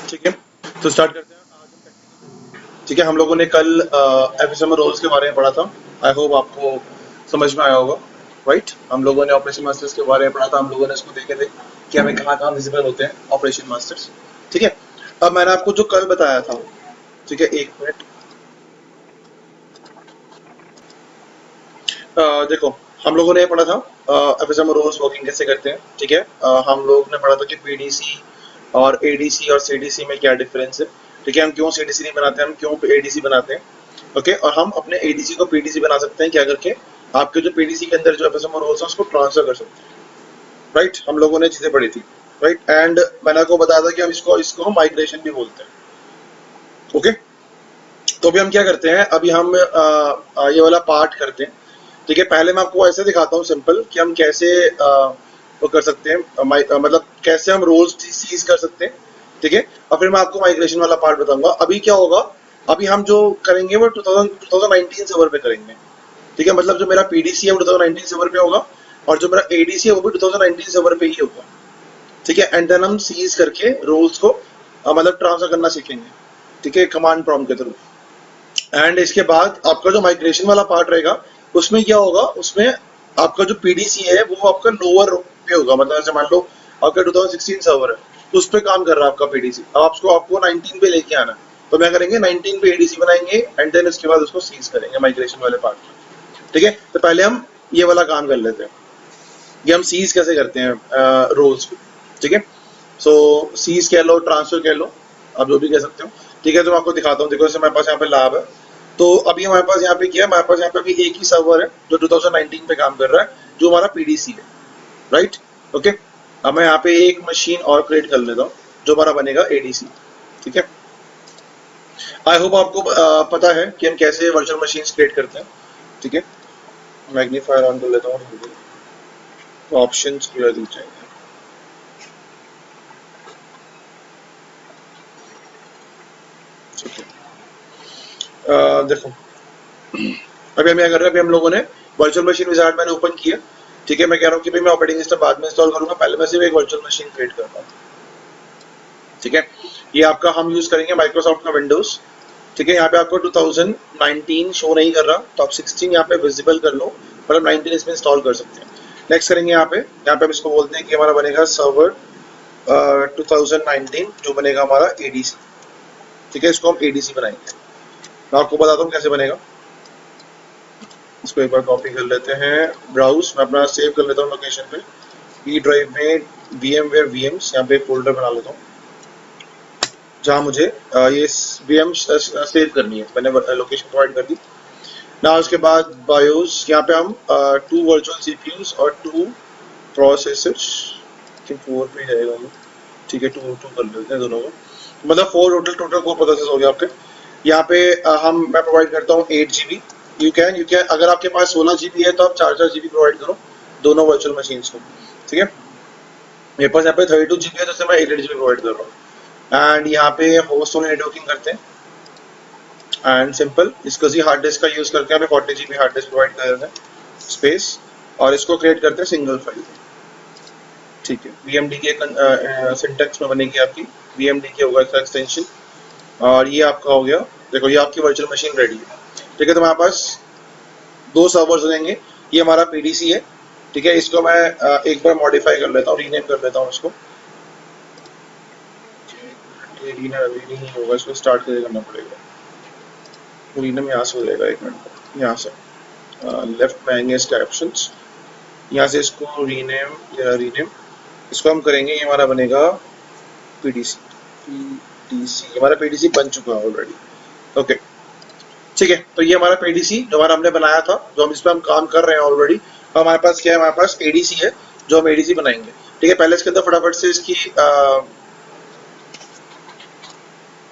ठीक है, तो स्टार्ट करते हैं। आज हम practical- ठीक है, हम लोगों ने कल एफएसएम रोल्स के बारे में पढ़ा था। आई होप आपको समझ में आया होगा। राइट, हम लोगों ने ऑपरेशन मास्टर्स के बारे में पढ़ा था। हम लोगों ने इसको देखे थे कि हमें कहाँ कहाँ विजिबल होते हैं ऑपरेशन मास्टर्स। ठीक है, अब मैंने आपको जो कल बताया था, ठीक है, एक मिनट। देखो, हम लोगों ने पढ़ा था एफएसएम रोल्स वर्किंग कैसे करते हैं। ठीक है, हम लोग ने पढ़ा था कि पीडीसी और एडीसी और सीडीसी में क्या डिफरेंस है। ठीक है, हम क्यों सीडीसी नहीं बनाते, हम क्यों एडीसी बनाते हैं। ओके, और हम अपने एडीसी को पीडीसी बना सकते हैं क्या करके, आपके जो पीडीसी के अंदर जो एफएसएम रोल्स है उसको ट्रांसफर कर सकते हैं। राइट, हम लोगों ने चीजें पढ़ी थी। राइट, एंड मैंने आपको बताया था कि हम इसको इसको हम माइग्रेशन भी बोलते हैं। ओके, तो अभी हम क्या करते हैं, अभी हम ये वाला पार्ट करते हैं। ठीक है, पहले मैं आपको ऐसे दिखाता हूँ सिंपल कि हम कैसे वो कर सकते हैं, मतलब कैसे हम रोल्स सीज कर सकते हैं। ठीक है, और फिर मैं आपको माइग्रेशन वाला पार्ट बताऊंगा। अभी क्या होगा, अभी हम जो करेंगे वो 2019 सर्वर पे करेंगे। ठीक है, मतलब जो मेरा पीडीसी है वो 2019 सर्वर पे होगा, और जो मेरा एडीसी है वो भी 2019 सर्वर पे ही होगा। ठीक है, एंड देन हम सीज करके रोल्स को मतलब ट्रांसफर करना सीखेंगे। ठीक है, कमांड प्रॉम्प्ट के थ्रू। एंड इसके बाद आपका जो माइग्रेशन वाला पार्ट रहेगा, उसमें क्या होगा, उसमें आपका जो पीडीसी है वो आपका लोअर पे होगा। मतलब जैसे मान लो आपका 2016 सर्वर है, तो उस पर काम कर रहा है आपका पीडीसी। अब आपको आपको 19 पे लेके आना है, तो मैं करेंगे 19 पे एडीसी बनाएंगे, एंड देन उसके बाद उसको सीज करेंगे माइग्रेशन वाले पार्ट में। ठीक है, तो पहले हम ये वाला काम कर लेते हैं कि हम सीज कैसे करते हैं रोल्स को। ठीक है, सो सीज कह लो, ट्रांसफर कह लो, आप जो भी कह सकते हो। ठीक है, तो मैं आपको दिखाता हूँ। देखो, जैसे हमारे पास यहाँ पे लैब है, तो अभी हमारे पास यहाँ पे क्या है, हमारे पास यहाँ पे अभी एक ही सर्वर है जो 2019 पे काम कर रहा है, जो हमारा पीडीसी है। राइट, ओके, अब मैं यहाँ पे एक मशीन और क्रिएट कर लेता हूँ जो हमारा बनेगा एडीसी। ठीक है, आई होप आपको पता है कि हम कैसे वर्चुअल मशीन क्रिएट करते हैं। ठीक है, मैग्नीफायर ऑन कर लेता हूँ, तो ऑप्शन क्लियर दिख जाएंगे। ठीक है, देखो, अभी हम क्या कर रहे हैं, अभी हम लोगों ने वर्चुअल मशीन विजार्ड मैंने ओपन किया। ठीक है, मैं कह रहा हूँ कि भाई मैं ऑपरेटिंग सिस्टम बाद में इंस्टॉल करूंगा, पहले मैं सिर्फ एक वर्चुअल मशीन क्रिएट करता हूँ। ठीक है, ये आपका हम यूज करेंगे माइक्रोसॉफ्ट का विंडोज। ठीक है, यहाँ पे आपको 2019 शो नहीं कर रहा, तो आप 16 यहाँ पे विजिबल कर लो, और हम 19 इसमें इंस्टॉल कर सकते हैं। नेक्स्ट करेंगे यहाँ पे हम इसको बोलते हैं कि हमारा बनेगा सर्वर 2019, जो बनेगा हमारा एडीसी। ठीक है, इसको हम एडीसी बनाएंगे। मैं आपको बताता हूँ कैसे बनेगा। इसको एक बार कॉपी कर लेते हैं, ब्राउज मैं अपना सेव कर लेता हूँ लोकेशन पे, ई ड्राइव में VMware VMs, यहाँ पे एक फोल्डर बना लेता हूँ जहाँ मुझे ये VM सेव करनी है। मैंने लोकेशन प्रोवाइड कर दी ना। उसके बाद बायोस, यहाँ पे हम 2 वर्चुअल CPUs और 2 प्रोसेसर्स, कि 4 पे जाएगा वो। ठीक है, 2 कर लेते हैं दोनों को, मतलब 4 टोटल कोर प्रोसेसर हो गया आपके। यहाँ पे मैं प्रोवाइड करता हूँ 8 GB। यू कैन अगर आपके पास 16 GB है तो आप 4 GB प्रोवाइड करो दोनों वर्चुअल मशीन को। ठीक है, मेरे पास यहाँ पे 32 GB है, तो मैं 8 GB प्रोवाइड कर रहा हूँ। एंड यहाँ पे होस्ट ओनली नेटवर्किंग करते हैं, एंड सिंपल इसको जी हार्ड डिस्क का यूज करके हमें 40 GB हार्ड डिस्क प्रोवाइड कर देते हैं स्पेस, और इसको क्रिएट करते हैं सिंगल फाइल। ठीक है, VMD के सिंटेक्स में बनेगी आपकी, VMD के होगा इसका एक्सटेंशन, और ये आपका हो गया। देखो, ये आपकी वर्चुअल मशीन रेडी है। ठीक है, तो हमारे पास 2 सर्वर्स हो जाएंगे। ये हमारा पीडीसी है। ठीक है, इसको मैं एक बार मॉडिफाई कर लेता हूँ, रीनेम कर लेता हूँ इसको। ये रीनेम अभी नहीं होगा, इसको स्टार्ट करना पड़ेगा। रीनेम यहाँ से हो जाएगा, एक मिनट, यहाँ से लेफ्ट में आएंगे इसके ऑप्शंस, यहाँ से इसको रीनेम, रीनेम इसको हम करेंगे, ये हमारा बनेगा पीडीसी। पीडीसी हमारा पीडीसी बन चुका है ऑलरेडी। ओके, ठीक है, तो ये हमारा पीडीसी जो हमारा हमने बनाया था, जो हम इस पर हम काम कर रहे हैं ऑलरेडी। हमारे पास क्या है, हमारे पास एडीसी है जो हम एडीसी बनाएंगे। ठीक है, पहले इसके अंदर फटाफट से इसकी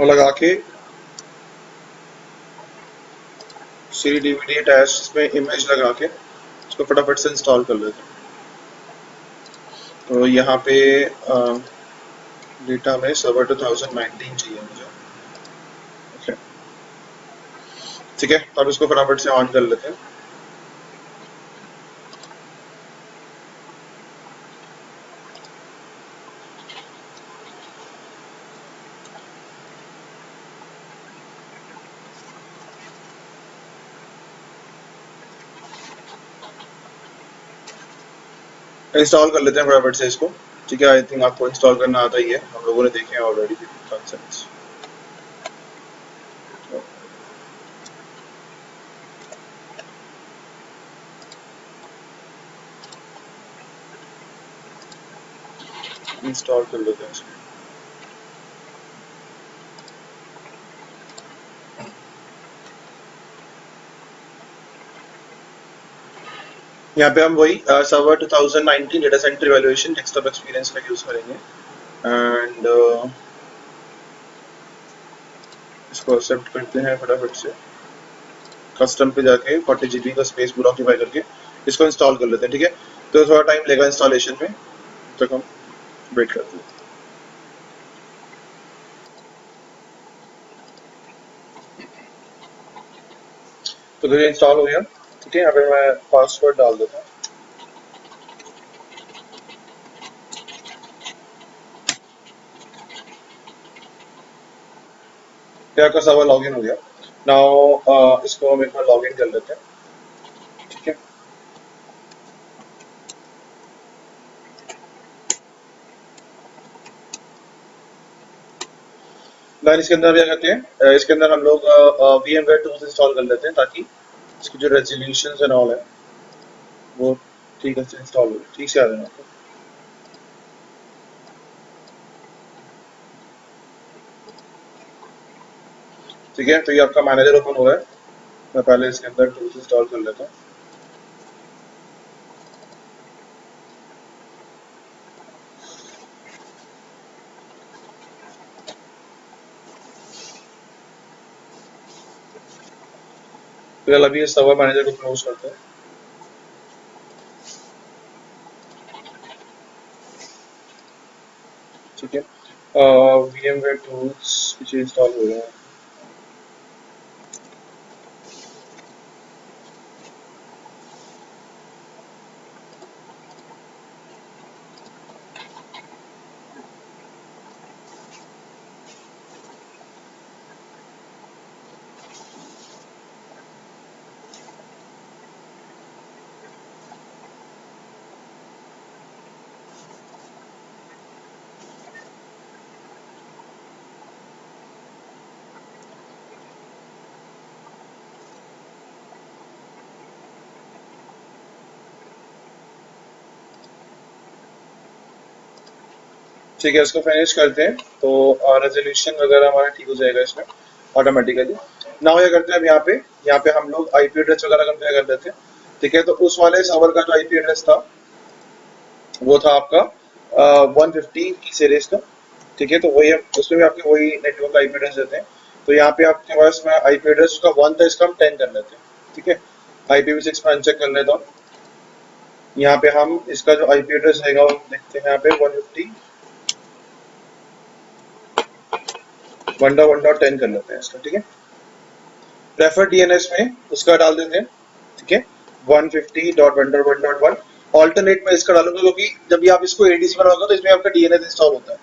लगा के सी डीवीडी अटैच, इसमें इमेज लगा के इसको फटाफट से इंस्टॉल कर लेते हैं। तो यहाँ पे डेटा में सर्वर 2019 चाहिए मुझे। ओके, ठीक है, तो अब इसको फटाफट से ऑन कर लेते हैं। इंस्टॉल कर लेते हैं फटाफट से इसको, ठीक है। आई थिंक आपको इंस्टॉल करना आता ही है, हम लोगों ने देखे हैं ऑलरेडी कॉन्सेप्ट्स। इंस्टॉल कर लेते हैं इसको। यहाँ पे हम वही server 2019 data centre evaluation desktop experience का यूज करेंगे एंड इसको एक्सेप्ट करते हैं फटाफट से। कस्टम पे जाके 40 GB का स्पेस पूरा ऑक्यूपाई करके इसको इंस्टॉल कर लेते हैं, ठीक है। तो थोड़ा टाइम लेगा इंस्टॉलेशन में, तब तक हम वेट करते हैं। तो ये इंस्टॉल हो गया, ठीक है। यहाँ पे मैं पासवर्ड डाल देता हूँ। क्या आपका सर्वर लॉगिन हो गया। नाउ इसको हम एक बार लॉगिन कर लेते हैं, ठीक है। देन इसके अंदर क्या करते हैं, इसके अंदर हम लोग VMware टूल्स इंस्टॉल कर लेते हैं ताकि इसकी जो रेजोल्यूशन एंड ऑल है वो ठीक से इंस्टॉल हो, ठीक से आ जाए आपको। ठीक है, तो ये आपका मैनेजर ओपन हो रहा है। मैं पहले इसके अंदर टूल्स इंस्टॉल कर लेता हूँ। फिलहाल अभी इस सर्वर मैनेजर को क्लोज करते हैं। ठीक है, VMware टूल्स पीछे इंस्टॉल हो रहा है। ठीक है, इसको फिनिश करते हैं तो रेजोल्यूशन वगैरह हमारा ठीक हो जाएगा इसमें ऑटोमेटिकली। नाउ ये करते हैं, अब यहाँ पे हम लोग आईपी एड्रेस वगैरह कंपेयर कर देते हैं। ठीक है, तो उस वाले सर्वर का जो आईपी एड्रेस था वो था आपका 150 की सीरीज का। ठीक है, तो वही उसमें भी आपके वही नेटवर्क आईपी एड्रेस देते हैं। तो यहाँ पे आपके पास में आईपी एड्रेस उसका 1 था, इसका हम 10 कर लेते हैं। ठीक है, IPv6 में अनचेक कर लेता हूँ। यहाँ पे हम इसका जो आईपी एड्रेस रहेगा वो देखते हैं, यहाँ पे 150 1.1.10 कर लेते हैं इसका। ठीक है, प्रेफर डीएनएस में उसका डाल देते हैं। ठीक है, 150.1.1.1 ऑल्टरनेट में इसका डालूंगा क्योंकि जब भी आप इसको एडीसी बनाओगे तो इसमें आपका डीएनएस इंस्टॉल होता है।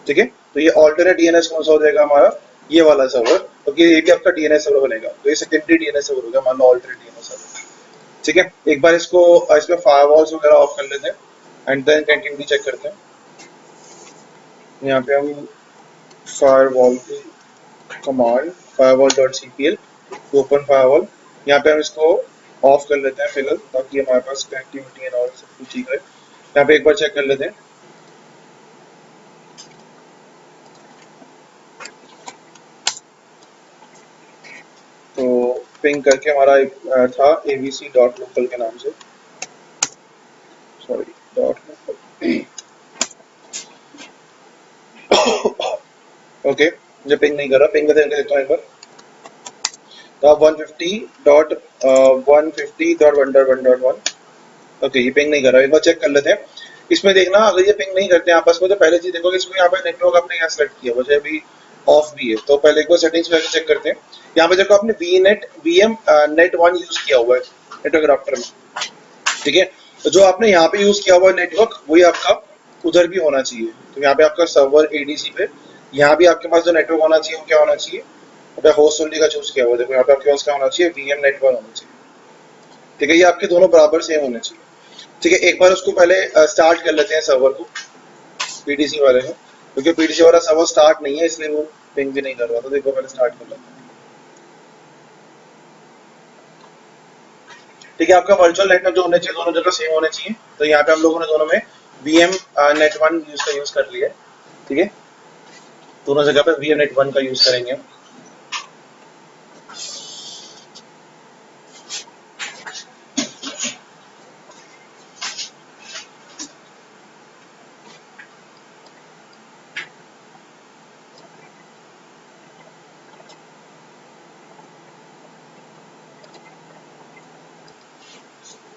ठीक है, तो ये ऑल्टरनेट डीएनएस कौन सा हो जाएगा हमारा, ये वाला सर्वर, क्योंकि ये भी आपका डीएनएस सर्वर बनेगा। तो ये सेकेंडरी डीएनएस सर्वर होगा, मान लो ऑल्टरनेट डीएनएस सर्वर। ठीक है, एक बार इसको इसमें फायरवॉल्स वगैरह ऑफ कर लेते हैं एंड देन कंटिन्यू चेक करते हैं। यहाँ पे हम फायरवॉल की कमांड firewall.cpl ओपन फायरवॉल, यहाँ पे हम इसको ऑफ कर लेते हैं फिलहाल ताकि हमारे पास कनेक्टिविटी एंड ऑल सब कुछ ठीक है। यहाँ पे एक बार चेक कर लेते हैं। तो पिंग करके हमारा एक था abc.local के नाम से, सॉरी .local ओके, मुझे पिंग नहीं कर रहा, पिंग करके देखता हूँ एक बार। तो आप 150.1.1.1 ओके, ये पिंग नहीं कर रहा, एक बार चेक कर लेते हैं। इसमें देखना अगर ये पिंग नहीं करते हैं आपस में तो पहले चीज देखो कि इसमें यहाँ पे नेटवर्क आपने यहाँ सेलेक्ट किया हुआ अभी ऑफ भी है, तो पहले एक बार सेटिंग्स में चेक करते हैं। यहाँ पे देखो आपने VM नेट 1 यूज किया हुआ है नेटवर्क एडाप्टर में। ठीक है, तो जो आपने यहाँ पे यूज किया हुआ है नेटवर्क वही आपका उधर भी होना चाहिए। तो यहाँ पे आपका सर्वर एडीसी पे यहाँ भी आपके पास जो नेटवर्क होना चाहिए वो क्या होना चाहिए, होस्ट ओनली का चूज किया हुआ है। देखो यहाँ पे आपके पास क्या होना चाहिए, VM नेट 1 होना चाहिए। ठीक है, ये आपके दोनों बराबर सेम होने चाहिए। ठीक है, एक बार उसको पहले स्टार्ट कर लेते हैं सर्वर को, पीडीसी वाले को, क्योंकि पीडीसी वाला सर्वर स्टार्ट नहीं है इसलिए वो पिंग भी नहीं कर रहा था। तो देखो पहले स्टार्ट कर लेते हैं। ठीक है, आपका वर्चुअल नेटवर्क जो होने चाहिए दोनों जगह सेम होने चाहिए। तो यहाँ पे हम लोगों ने दोनों में वीएम नेट वन यूज कर लिया है। ठीक है, दोनों जगह पे वीएम नेट वन का यूज करेंगे हम।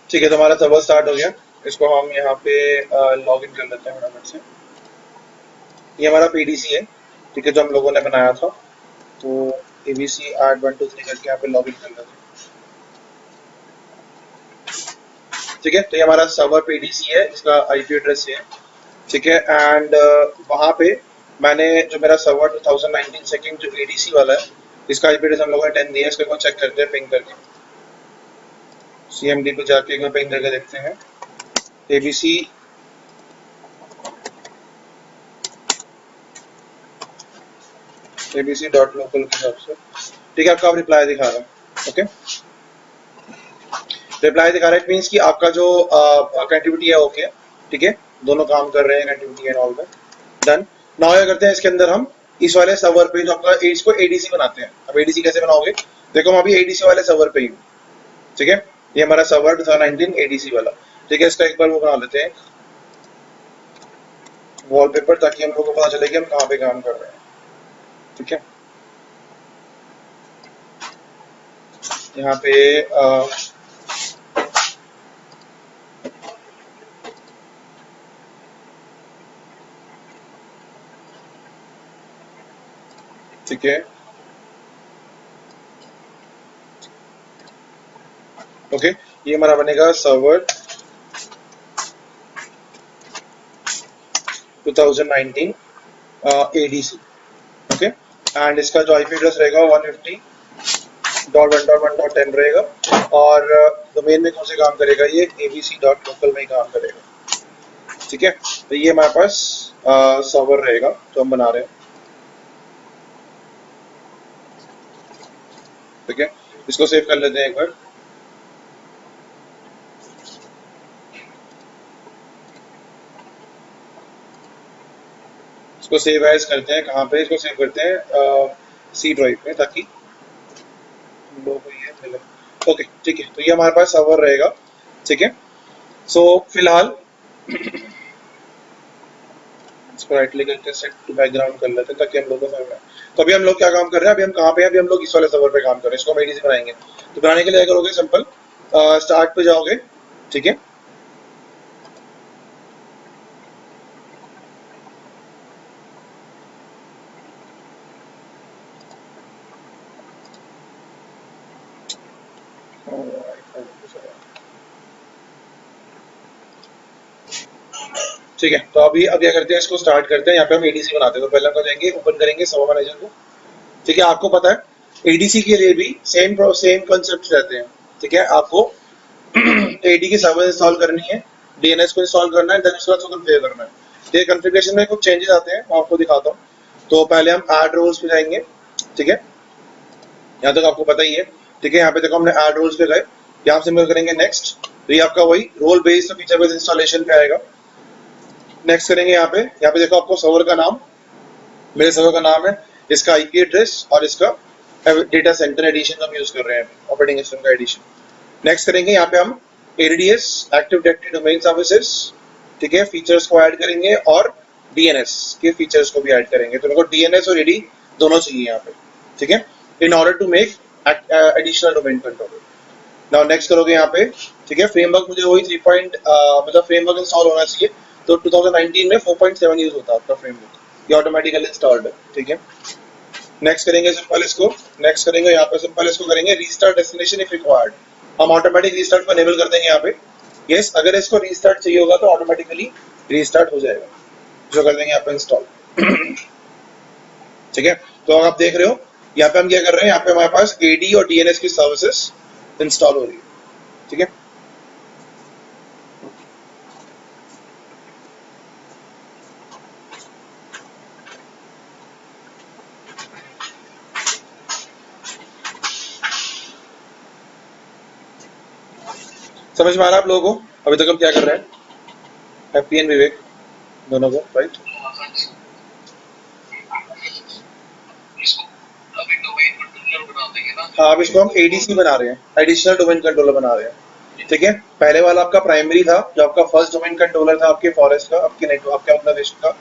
ठीक है, तो हमारा सर्वर स्टार्ट हो गया। इसको हम यहाँ पे लॉग इन कर लेते हैं फटाफट से। ये हमारा पीडीसी है, ठीक है, जो हम लोगों ने बनाया था। तो एबीसी 8123 करके यहाँ पे लॉग इन कर लेते हैं। ठीक है, तो ये हमारा सर्वर पीडीसी है, इसका आईपी एड्रेस है। ठीक है, एंड वहाँ पे मैंने जो मेरा सर्वर 2019 सेकंड जो एडीसी वाला है, इसका आईपी एड्रेस हम लोगों ने 10 दिया है। इसको चेक करते हैं पिंग करके, सीएमडी पे जाके एक बार पिंग करके देखते हैं। एबीसी abc.local के हिसाब से। ठीक है, आपका अब रिप्लाई दिखा रहा है। ओके, रिप्लाई दिखा रहा है, मीन्स कि आपका जो कनेक्टिविटी है ओके। ठीक है, दोनों काम कर रहे हैं, connectivity and all that done. Now क्या करते हैं, इसके अंदर हम इस वाले सर्वर पे जो आपका इसको एडीसी बनाते हैं। अब एडीसी कैसे बनाओगे, देखो हम अभी एडीसी वाले सर्वर पे ही हूँ। ठीक है, ये हमारा सर्वर 2019 एडीसी वाला। ठीक है, इसका एक बार वो बना लेते हैं वॉलपेपर, ताकि हम लोग को पता चले कि हम कहाँ पे काम कर रहे हैं। ठीक है, यहाँ पे ठीक है, ओके, ये हमारा बनेगा सर्वर 2019 एडीसी। ओके, एंड इसका जो आईपी एड्रेस रहेगा 150.1.1.10 रहेगा। और डोमेन में कौन से काम करेगा, ये abc.local में ही काम करेगा। ठीक है, तो ये हमारे पास सर्वर रहेगा जो हम बना रहे हैं। ठीक है, इसको सेव कर लेते हैं एक बार। इसको सेव एज करते हैं, कहाँ पे इसको सेव करते हैं, सी ड्राइव में, ताकि लोगों को ये मिले। ओके, ठीक है, तो ये हमारे पास सर्वर रहेगा। ठीक है, सो फिलहाल इसको राइट क्लिक करके सेट टू बैकग्राउंड कर लेते हैं, ताकि हम लोग को समझ में आए। तो अभी हम लोग क्या काम कर रहे हैं, अभी हम कहाँ पे हैं, अभी हम लोग इस वाले सर्वर पे काम कर रहे हैं। इसको हम एडीसी बनाएंगे। तो बनाने के लिए क्या करोगे, सिंपल स्टार्ट पे जाओगे। ठीक है, ठीक है, तो अभी अब क्या करते हैं, इसको स्टार्ट करते हैं। यहाँ पे हम एडीसी बनाते हैं। तो पहले हम जाएंगे, ओपन करेंगे सर्वर मैनेजर को। ठीक है, आपको पता है एडीसी के लिए भी सेम कंसेप्ट रहते हैं। ठीक है, आपको एडी की सर्वर इंस्टॉल करनी है, डीएनएस को इंस्टॉल करना है, देन उसके बाद उसको कॉन्फ़िगर करना है। ठीक है, कॉन्फ़िगरेशन में कुछ चेंजेस आते हैं, मैं आपको दिखाता हूँ। तो पहले हम ऐड रोल्स पे जाएंगे। ठीक है, यहाँ तक आपको पता ही है। ठीक है, यहाँ पे देखो हमने ऐड रोल्स पे गए, यहाँ सिंपल करेंगे नेक्स्ट। तो ये आपका वही role based feature based installation पे आएगा। नेक्स्ट करेंगे, यहाँ पे देखो आपको सर्वर का नाम, मेरे सर्वर का नाम है, इसका आईपी एड्रेस और इसका डेटा सेंटर एडिशन हम यूज कर रहे हैं, ऑपरेटिंग सिस्टम का एडिशन। नेक्स्ट करेंगे, यहाँ पे हम ADS active directory domain services, ठीक है, फीचर्स को ऐड करेंगे और डीएनएस के फीचर्स को भी ऐड करेंगे। तो मेरे को डीएनएस और एडी दोनों चाहिए यहाँ पे। ठीक है, in order to make additional domain controller. Now next करोगे यहाँ पे। ठीक है, फ्रेमवर्क मुझे वही 3 मतलब फ्रेमवर्क इंस्टॉल होना चाहिए। तो 2019 में 4.7 यूज होता है आपका फ्रेमवर्क, ये ऑटोमेटिकली इंस्टॉल्ड है। ठीक है, नेक्स्ट करेंगे सिंपल इसको। नेक्स्ट करेंगे यहाँ पे सिंपल इसको करेंगे रीस्टार्ट डेस्टिनेशन इफ रिक्वायर्ड। हम ऑटोमेटिक रीस्टार्ट को एनेबल कर देंगे यहाँ पे। यस, अगर इसको रीस्टार्ट चाहिए होगा तो ऑटोमेटिकली रीस्टार्ट हो जाएगा, जो कर देंगे यहाँ पे इंस्टॉल। ठीक है, तो आप देख रहे हो यहाँ पे हम क्या कर रहे हैं, यहाँ पे हमारे पास एडी और डीएनएस की सर्विसेज इंस्टॉल हो रही है। ठीक है, समझ में आ रहा है आप लोगों को अभी तक हम क्या कर रहे हैं? हैप्पी एंड विवेक दोनों को, राइट? हाँ, अब इसको हम एडीसी बना रहे हैं, एडिशनल डोमेन कंट्रोलर बना रहे हैं, ठीक है। पहले वाला आपका प्राइमरी था, जो आपका फर्स्ट डोमेन कंट्रोलर था आपके फॉरेस्ट का, आपके नेटवर्क, आपके ऑर्गेनाइजेशन का,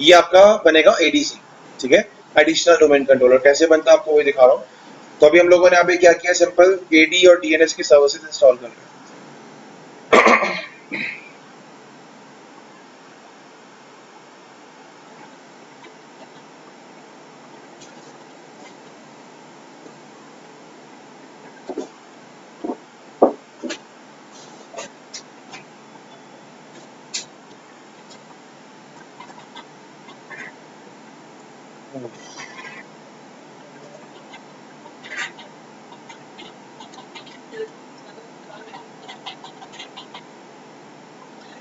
ये आपका बनेगा एडीसी, ठीक है। एडिशनल डोमेन कंट्रोलर कैसे बनता है आपको वही दिखा रहा हूँ। तो अभी हम लोगों ने यहाँ पे क्या किया, सिंपल एडी और डीएनएस की सर्विसेज इंस्टॉल कर रहे हैं।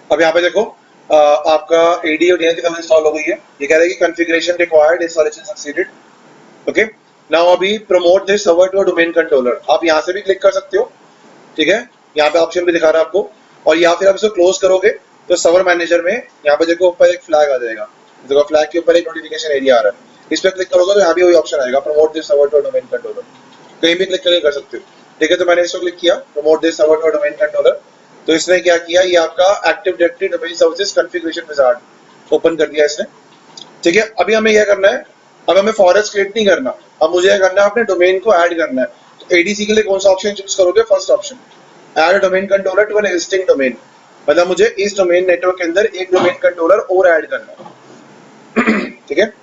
अब यहाँ पे देखो आपका एडी और डीएनएस की सर्विस इंस्टॉल हो गई है। ये कह रहा है कि configuration required, installation succeeded, okay. Now अभी promote this server to a domain controller, आप यहाँ से भी क्लिक कर सकते हो, ठीक है। यहाँ पे ऑप्शन भी दिखा रहा है आपको, और या फिर आप इसको क्लोज करोगे तो सर्वर मैनेजर में यहाँ पे देखो ऊपर एक फ्लैग आ जाएगा, देखो फ्लैग के ऊपर एक नोटिफिकेशन एरिया आ रहा है, इस पर क्लिक करोगे तो यहाँ भी वही ऑप्शन आएगा, promote this server to domain controller, कहीं भी क्लिक करके कर सकते हो, ठीक है। तो मैंने इसको क्लिक किया, promote this server to domain controller, तो इसने क्या किया, ये आपका active directory domain services configuration wizard open कर दिया इसने, ठीक है। अभी हमें क्या करना है, अब हमें फॉरेस्ट क्रिएट नहीं करना, अब मुझे क्या करना है, अपने डोमेन को ऐड करना है। तो एडीसी के लिए कौन सा ऑप्शन चूज करोगे, first option, add domain controller to an existing domain, मतलब मुझे इस डोमेन नेटवर्क के अंदर एक डोमेन कंट्रोलर और ऐड करना है, ठीक है।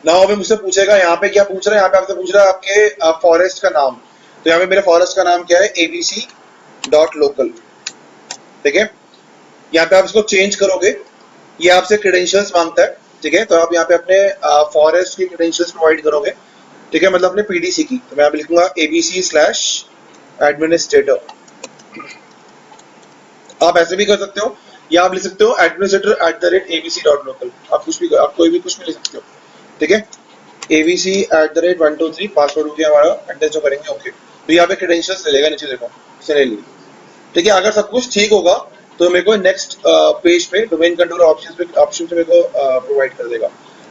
नाउ अभी मुझसे पूछेगा यहाँ पे क्या पूछ रहा है, यहाँ पे आपसे पूछ रहा है आपके फॉरेस्ट का नाम, तो यहाँ पे मेरे फॉरेस्ट का नाम क्या है, abc.local, ठीक है। यहाँ पे आप इसको चेंज करोगे, ये आपसे क्रेडेंशियल्स मांगता है, ठीक है। तो आप यहाँ पे अपने फॉरेस्ट की क्रेडेंशियल्स प्रोवाइड करोगे, ठीक है, मतलब अपने पीडीसी की। तो मैं यहाँ पे लिखूंगा abc/administrator, आप ऐसे भी कर सकते हो, या आप लिख सकते हो administrator@abc.local, आप कुछ भी, आप कोई भी कुछ भी लिख सकते हो, ठीक है। abc@123 पासवर्ड हो गया हमारा, एंटर जो करेंगे ओके, तो यहाँ पे क्रेडेंशियल्स ले लेगा, नीचे देखो इसने ले ली, ठीक है। अगर सब कुछ ठीक होगा तो मेरे को नेक्स्ट पेज पे डोमेन कंट्रोलर ऑप्शन पे मेरे को प्रोवाइड कर देगा।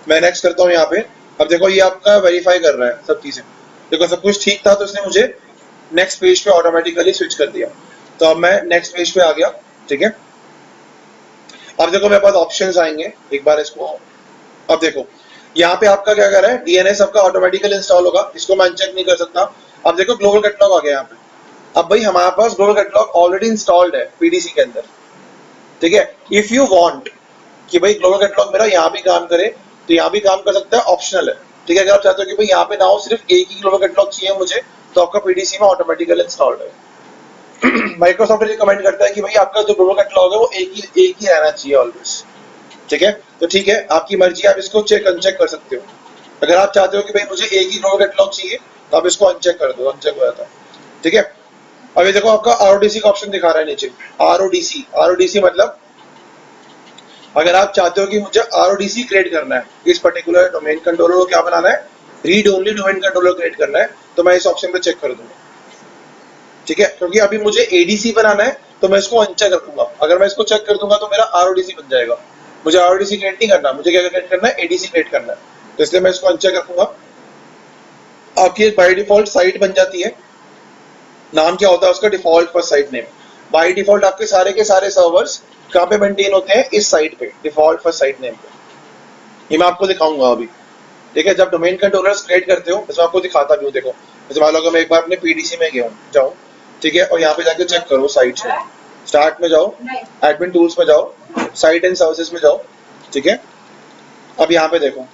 मैं नेक्स्ट करता हूँ यहाँ पे, अब देखो ये आपका वेरीफाई कर रहा है सब चीजें, देखो सब कुछ ठीक था तो इसने मुझे नेक्स्ट पेज पे ऑटोमेटिकली स्विच कर दिया। तो अब मैं नेक्स्ट पेज पे आ गया, ठीक है। अब देखो मेरे पास ऑप्शंस आएंगे, एक बार इसको, अब देखो यहाँ पे आपका क्या कर रहा है, डीएनएस आपका ऑटोमेटिकली इंस्टॉल होगा, इसको मैं अनचेक नहीं कर सकता। अब देखो ग्लोबल कैटलॉग आ गया यहाँ पे, अब भाई हमारे पास ग्लोबल कैटलॉग ऑलरेडी इंस्टॉल्ड है पीडीसी के अंदर, ठीक है। इफ यू वांट कि भाई ग्लोबल कैटलॉग मेरा यहाँ भी काम करे तो यहाँ भी काम कर सकता है, ऑप्शनल है, ठीक है। अगर आप चाहते हो कि भाई यहाँ पे ना हो, सिर्फ एक ही ग्लोबल कैटलॉग चाहिए मुझे, तो आपका पीडीसी में ऑटोमेटिकली इंस्टॉल्ड है। माइक्रोसॉफ्ट रिकमेंड करता है कि भाई आपका जो ग्लोबल कैटलॉग है वो एक ही रहना चाहिए ऑलवेज, ठीक है। तो ठीक है, आपकी मर्जी, आप इसको चेक अनचेक कर सकते हो। अगर आप चाहते हो कि भाई मुझे एक ही ग्लोबल कैटलॉग चाहिए तो आप इसको अनचेक कर दो, अनचेक हो जाता है, ठीक है। अभी देखो आपका आरओडीसी का ऑप्शन दिखा रहा है नीचे, आरओडीसी मतलब अगर आप चाहते हो कि मुझे आरओडीसी क्रिएट करना है, इस पर्टिकुलर डोमेन कंट्रोलर को क्या बनाना है, read only domain controller create करना है, तो मैं इस ऑप्शन पे चेक कर दूंगा, ठीक है। क्योंकि अभी मुझे एडीसी बनाना है तो मैं इसको अनचेक रखूंगा, अगर मैं इसको चेक कर दूंगा तो मेरा आरओडीसी बन जाएगा। मुझे आरओडीसी क्रिएट नहीं करना, मुझे क्या क्रिएट करना है, एडीसी क्रिएट करना है, तो इसलिए मैं इसको अनचेक रखूंगा। आपकी बाय डिफॉल्ट साइट बन जाती है, नाम क्या होता है उसका, default first sight name. By default आपके सारे के सारे सर्वर्स कहाँ पे मेंटेन होते हैं, इस साइट पे, डिफॉल्ट फर्स्ट साइट नेम पे। ये मैं आपको दिखाऊंगा अभी, ठीक है। जब डोमेन कंट्रोलर्स क्रिएट करते हो तो आपको दिखाता भी हूँ, देखो जैसे मान लो कि मैं एक बार अपने पीडीसी में गया जाऊँ, ठीक है, और यहाँ पे जाके चेक करो साइट से, स्टार्ट में जाओ, एडमिन टूल्स में जाओ, साइट एंड सर्विसेज में जाओ, ठीक है। अब यहाँ पे देखो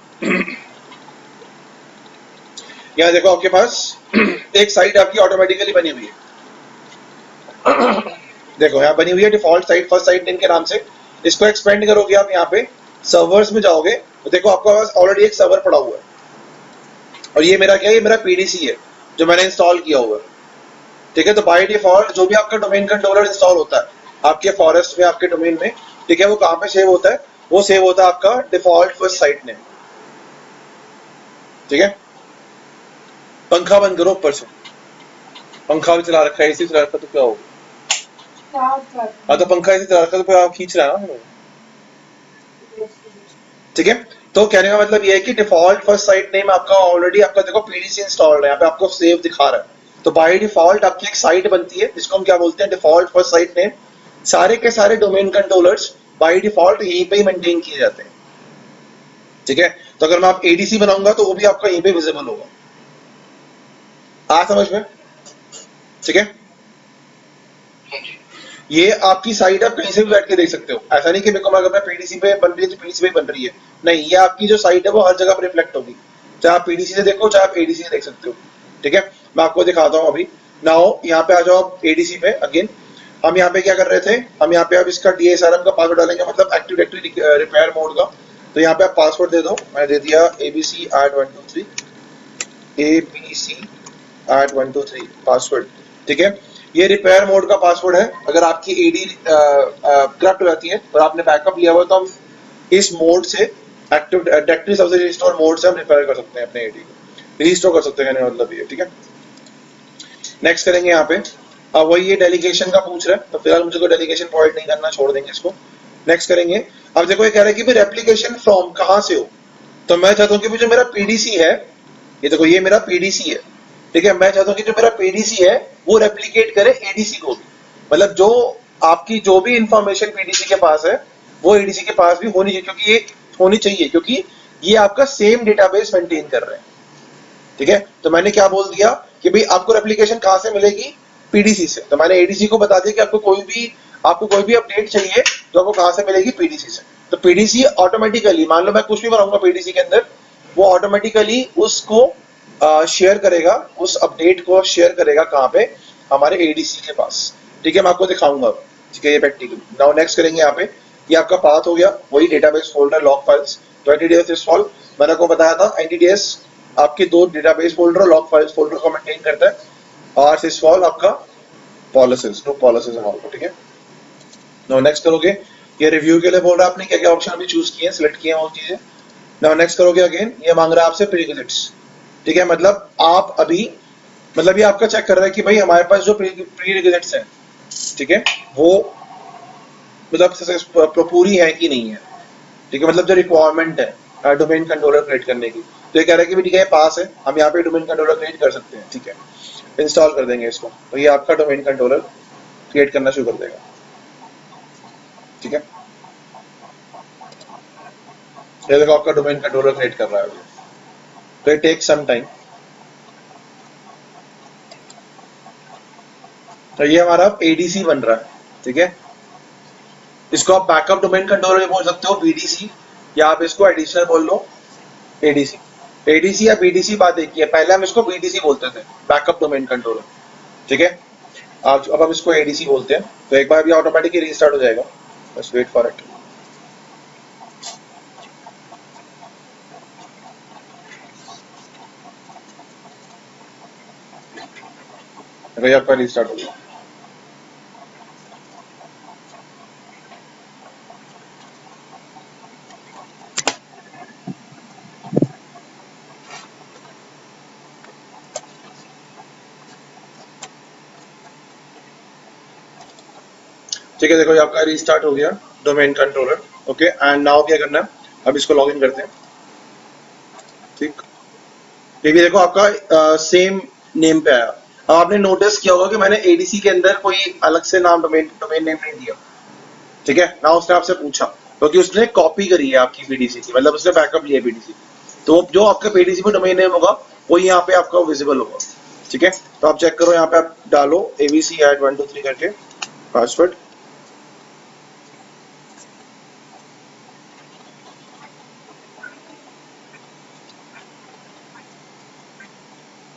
यहाँ देखो आपके पास एक साइट आपकी ऑटोमेटिकली बनी हुई है, देखो यहाँ बनी हुई है default site first sight name के नाम से। इसको एक्सपेंड करोगे आप, यहाँ पे सर्वर्स में जाओगे तो देखो आपके पास ऑलरेडी एक सर्वर पड़ा हुआ है, और ये मेरा क्या है, ये मेरा पीडीसी है जो मैंने इंस्टॉल किया हुआ है, ठीक है। तो बाय डिफॉल्ट जो भी आपका डोमेन कंट्रोलर इंस्टॉल होता है आपके फॉरेस्ट में, आपके डोमेन में, ठीक है, वो कहाँ पे सेव होता है, वो सेव होता है आपका डिफॉल्ट फर्स्ट साइट नेम, ठीक है। पंखा बंद करो, ऊपर से पंखा भी चला रखा है, एसी चला रखा है, तो क्या होगा, हाँ तो पंखा इसी तरह का तो आप खींच रहा है ना। ठीक है, तो कहने का मतलब ये है कि डिफॉल्ट फर्स्ट साइट नेम आपका ऑलरेडी आपका देखो पीडीसी इंस्टॉल्ड है, यहाँ पे आपको सेव दिखा रहा है, तो बाय डिफॉल्ट आपकी एक साइट बनती है जिसको हम क्या बोलते हैं, डिफॉल्ट फर्स्ट साइट नेम। सारे के सारे डोमेन कंट्रोलर्स बाय डिफॉल्ट यहीं पे ही मेंटेन किए जाते हैं। ठीक है, तो अगर मैं आप एडीसी बनाऊंगा तो वो भी आपका यहीं पे विजिबल होगा। आ समझ में? ठीक है, ये आपकी साइट आप कहीं से भी बैठ के देख सकते हो, ऐसा नहीं कि मेरे को अगर मैं पीडीसी पे बन रही है तो पीडीसी पे बन रही है, नहीं, ये आपकी जो साइट है वो हर जगह पर रिफ्लेक्ट होगी, चाहे आप पीडीसी से देखो चाहे आप एडीसी से देख सकते हो। ठीक है, मैं आपको दिखाता हूँ अभी। नाउ यहाँ पे आ जाओ आप एडीसी पे अगेन। हम यहाँ पे क्या कर रहे थे, हम यहाँ पे अब इसका डीएसआरएम का पासवर्ड डालेंगे, मतलब एक्टिव डायरेक्टरी रिपेयर मोड का। तो यहाँ पे आप पासवर्ड दे दो, मैंने दे दिया abc@123 पासवर्ड। ठीक है, ये रिपेयर मोड का पासवर्ड है। अगर आपकी एडी करप्ट हो जाती है और आपने बैकअप लिया हुआ तो हम इस मोड से एक्टिव डायरेक्टरी सबसे रिस्टोर मोड से हम रिपेयर कर सकते हैं अपने एडी को, रिस्टोर कर सकते हैं, मतलब ये। ठीक है, नेक्स्ट करेंगे यहाँ पे। अब वही ये डेलीगेशन का पूछ रहा है, तो फिलहाल मुझे कोई डेलीगेशन प्रोवाइड नहीं करना, छोड़ देंगे इसको। नेक्स्ट करेंगे। अब देखो ये कह रहा है कि रेप्लिकेशन फ्रॉम कहाँ से हो, तो मैं चाहता हूँ कि जो मेरा पीडीसी है, ये देखो ये मेरा पीडीसी है। ठीक है, मैं चाहता हूँ कि जो मेरा पीडीसी है वो रेप्लिकेट करे एडीसी को भी, मतलब जो आपकी जो भी इंफॉर्मेशन पीडीसी के पास है वो एडीसी के पास भी होनी चाहिए, क्योंकि ये होनी चाहिए क्योंकि ये आपका सेम डेटाबेस मेंटेन कर रहे हैं। ठीक है, तो मैंने क्या बोल दिया कि भाई आपको रेप्लिकेशन कहाँ से मिलेगी, पीडीसी से। तो मैंने एडीसी को बता दिया कि आपको कोई भी अपडेट चाहिए तो आपको कहाँ से मिलेगी, पीडीसी से। तो पीडीसी ऑटोमेटिकली, मान लो मैं कुछ भी बनाऊंगा पीडीसी के अंदर, वो ऑटोमेटिकली उसको शेयर करेगा, उस अपडेट को शेयर करेगा कहाँ पे, हमारे एडीसी के पास। ठीक है, मैं आपको दिखाऊंगा अब। ठीक है, ये प्रैक्टिकल। नाउ नेक्स्ट करेंगे यहाँ पे। ये आपका पाथ हो गया, वही डेटाबेस फोल्डर लॉग फाइल्स। तो एनटीडीएस इंस्टॉल मैंने आपको बताया था, एनटीडीएस आपके दो database folder log files folder को मेंटेन करता है, और सिसवॉल आपका policies, no policies and all को। ठीक है, नाउ नेक्स्ट करोगे। ये रिव्यू के लिए बोल रहा है आपने क्या क्या ऑप्शन अभी चूज किए हैं, सिलेक्ट किए हैं वो चीजें। नाउ नेक्स्ट करोगे अगेन, ये मांग रहा है आपसे प्रीरिक्विजिट्स। ठीक है, मतलब आप अभी, मतलब ये आपका चेक कर रहा है कि भाई हमारे पास जो प्रीरिक्विजिट्स हैं, ठीक है, वो मतलब पूरी है कि नहीं है। ठीक है, मतलब जो रिक्वायरमेंट है डोमेन कंट्रोलर क्रिएट करने की, तो ये कह रहा है कि ठीक है पास है, हम यहाँ पे डोमेन कंट्रोलर क्रिएट कर सकते हैं। ठीक है, इंस्टॉल कर देंगे इसको, तो ये आपका डोमेन कंट्रोलर क्रिएट करना शुरू कर देगा। ठीक है, ये देखो आपका डोमेन कंट्रोलर क्रिएट कर रहा है अभी, तो इट टेक सम टाइम। तो ये हमारा एडीसी बन रहा है। ठीक है, इसको आप बैकअप डोमेन कंट्रोलर बोल सकते हो, बीडीसी, या आप इसको एडिशनल बोल लो, एडीसी। एडीसी या बीडीसी बात एक ही है, पहले हम इसको बीडीसी बोलते थे, बैकअप डोमेन कंट्रोलर। ठीक है, अब हम इसको एडीसी बोलते हैं। तो एक बार भी ऑटोमेटिकली रीस्टार्ट हो जाएगा, बस वेट फॉर इट। अगर आपका रीस्टार्ट हो गया। ठीक है, देखो ये आपका रीस्टार्ट हो गया domain controller. Okay, and now क्या करना है, अब इसको लॉग इन करते हैं। ठीक, ये भी देखो आपका सेम नेम पे आया। अब आपने नोटिस किया होगा कि मैंने एडीसी के अंदर कोई अलग से नाम डोमेन डोमेन नेम नहीं दिया। ठीक है ना, उसने आपसे पूछा क्योंकि उसने कॉपी करी है आपकी पीडीसी की, मतलब उसने बैकअप लिया पीडीसी, तो जो आपका पीडीसी पे डोमेन नेम होगा वो यहाँ पे आपका विजिबल होगा। ठीक है, तो आप चेक करो, यहाँ पे आप डालो abc@123 करके पासवर्ड।